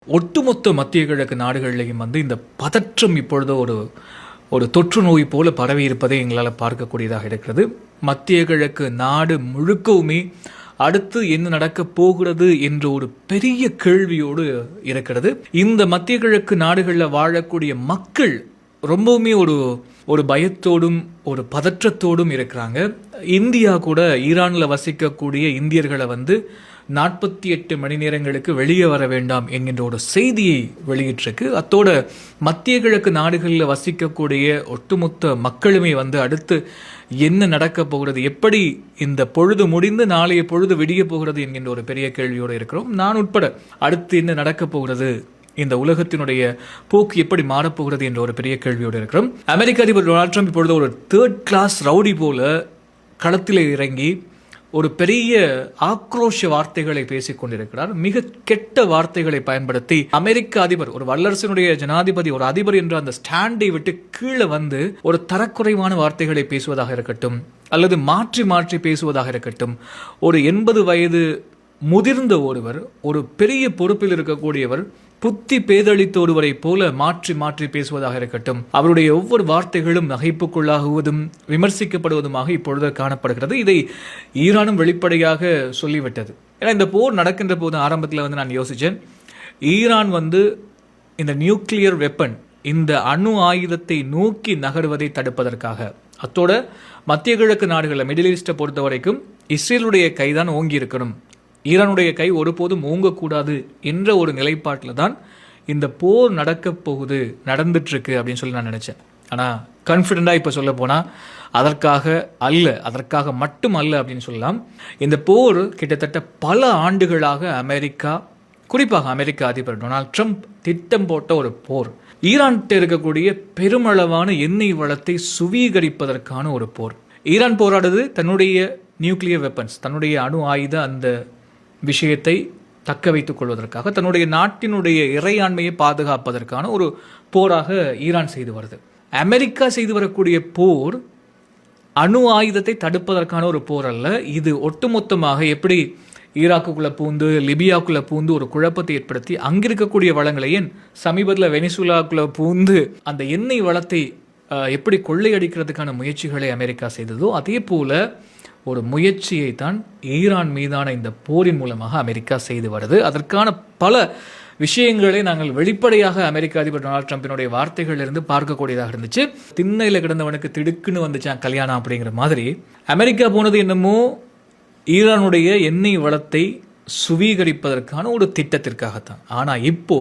ஒட்டுமொத்த மத்திய கிழக்கு நாடுகளிலையும் இந்த பதற்றம் இப்பொழுது ஒரு தொற்று நோய் போல பரவி இருப்பதை எங்களால் பார்க்கக்கூடியதாக இருக்கிறது. மத்திய கிழக்கு நாடு முழுக்கவுமே அடுத்து என்ன நடக்கப் போகிறது என்ற ஒரு பெரிய கேள்வியோடு இருக்கிறது. இந்த மத்திய கிழக்கு நாடுகளில் வாழக்கூடிய மக்கள் ரொம்பவுமே ஒரு பயத்தோடும் ஒரு பதற்றத்தோடும் இருக்கிறாங்க. இந்தியா கூட ஈரானில் வசிக்கக்கூடிய இந்தியர்களை 48 மணி நேரங்களுக்கு வெளியே வர வேண்டாம் என்கின்ற ஒரு செய்தியை வெளியிட்டிருக்கு. அத்தோட மத்திய கிழக்கு நாடுகளில் வசிக்கக்கூடிய ஒட்டுமொத்த மக்களுமே அடுத்து என்ன நடக்கப் போகிறது, எப்படி இந்த பொழுது முடிந்து நாளைய பொழுது விடிய போகிறது என்கின்ற ஒரு பெரிய கேள்வியோடு இருக்கிறோம். நான் உட்பட அடுத்து என்ன நடக்கப் போகிறது, இந்த உலகத்தினுடைய போக்கு எப்படி மாறப்போகிறது என்ற ஒரு பெரிய கேள்வியோடு இருக்கிறோம். அமெரிக்க அதிபர் டொனால்ட் ட்ரம்ப் இப்பொழுது ஒரு 3rd கிளாஸ் ரவுடி போல களத்தில் இறங்கி ஒரு பெரிய ஆக்ரோஷ வார்த்தைகளை பேசிக் கொண்டிருக்கிறார். மிக கெட்ட வார்த்தைகளை பயன்படுத்தி அமெரிக்க அதிபர், ஒரு வல்லரசினுடைய ஜனாதிபதி, ஒரு அதிபர் என்ற அந்த ஸ்டாண்டை விட்டு கீழே ஒரு தரக்குறைவான வார்த்தைகளை பேசுவதாக இருக்கட்டும், அல்லது மாற்றி மாற்றி பேசுவதாக இருக்கட்டும், ஒரு 80 வயது முதிர்ந்த ஒருவர், ஒரு பெரிய பொறுப்பில் இருக்கக்கூடியவர், புத்தி பேதளித்த ஒருவரை போல மாற்றி மாற்றி பேசுவதாக இருக்கட்டும், அவருடைய ஒவ்வொரு வார்த்தைகளும் நகைப்புக்குள்ளாகுவதும் விமர்சிக்கப்படுவதுமாக இப்பொழுது காணப்படுகிறது. இதை ஈரானும் வெளிப்படையாக சொல்லிவிட்டது. ஏன்னா இந்த போர் நடக்கின்ற போது ஆரம்பத்தில் நான் யோசித்தேன், ஈரான் இந்த நியூக்ளியர் வெப்பன், இந்த அணு ஆயுதத்தை நோக்கி நகர்வதை தடுப்பதற்காக, அத்தோட மத்திய கிழக்கு நாடுகளில் மிடில் ஈஸ்டை பொறுத்த வரைக்கும் இஸ்ரேலுடைய கைதான் ஓங்கி இருக்கணும், ஈரானுடைய கை ஒருபோதும் ஓங்கக்கூடாது என்ற ஒரு நிலைப்பாட்டில் தான் இந்த போர் நடக்கப் போகுது, நடந்துட்டு இருக்கு அப்படின்னு சொல்லி நான் நினைச்சேன். ஆனால் கான்ஃபிடென்ட்டாக இப்போ சொல்ல போனால் அதற்காக மட்டும் அல்ல அப்படின்னு சொல்லலாம். இந்த போர் கிட்டத்தட்ட பல ஆண்டுகளாக அமெரிக்கா, குறிப்பாக அமெரிக்க அதிபர் டொனால்ட் ட்ரம்ப் திட்டம் போட்ட ஒரு போர். ஈரான்கிட்ட இருக்கக்கூடிய பெருமளவான எண்ணெய் வளத்தை சுவீகரிப்பதற்கான ஒரு போர். ஈரான் போராடுது தன்னுடைய நியூக்ளியர் வெப்பன்ஸ், தன்னுடைய அணு ஆயுத அந்த விஷயத்தை தக்க வைத்துக் கொள்வதற்காக, தன்னுடைய நாட்டினுடைய இறையாண்மையை பாதுகாப்பதற்கான ஒரு போராக ஈரான் செய்து வருது. அமெரிக்கா செய்து வரக்கூடிய போர் அணு ஆயுதத்தை தடுப்பதற்கான ஒரு போர் அல்ல. இது ஒட்டுமொத்தமாக எப்படி ஈராக்குக்குள்ளே பூந்து, லிபியாக்குள்ளே பூந்து ஒரு குழப்பத்தை ஏற்படுத்தி அங்கிருக்கக்கூடிய வளங்களை, ஏன் சமீபத்தில் வெனிசுலாக்குள்ளே பூந்து அந்த எண்ணெய் வளத்தை எப்படி கொள்ளையடிக்கிறதுக்கான முயற்சிகளை அமெரிக்கா செய்ததோ, அதே போல ஒரு முயற்சியை தான் ஈரான் மீதான இந்த போரின் மூலமாக அமெரிக்கா செய்து வருது. அதற்கான பல விஷயங்களை நாங்கள் வெளிப்படையாக அமெரிக்க அதிபர் டொனால்ட் ட்ரம்பினுடைய வார்த்தைகளிலிருந்து பார்க்கக்கூடியதாக இருந்துச்சு. திண்ணையில் கிடந்தவனுக்கு திடுக்குன்னு வந்துச்சான் கல்யாணம் அப்படிங்கிற மாதிரி அமெரிக்கா போனது என்னமோ ஈரானுடைய எண்ணெய் வளத்தை சுவீகரிப்பதற்கான ஒரு திட்டத்திற்காகத்தான். ஆனால் இப்போ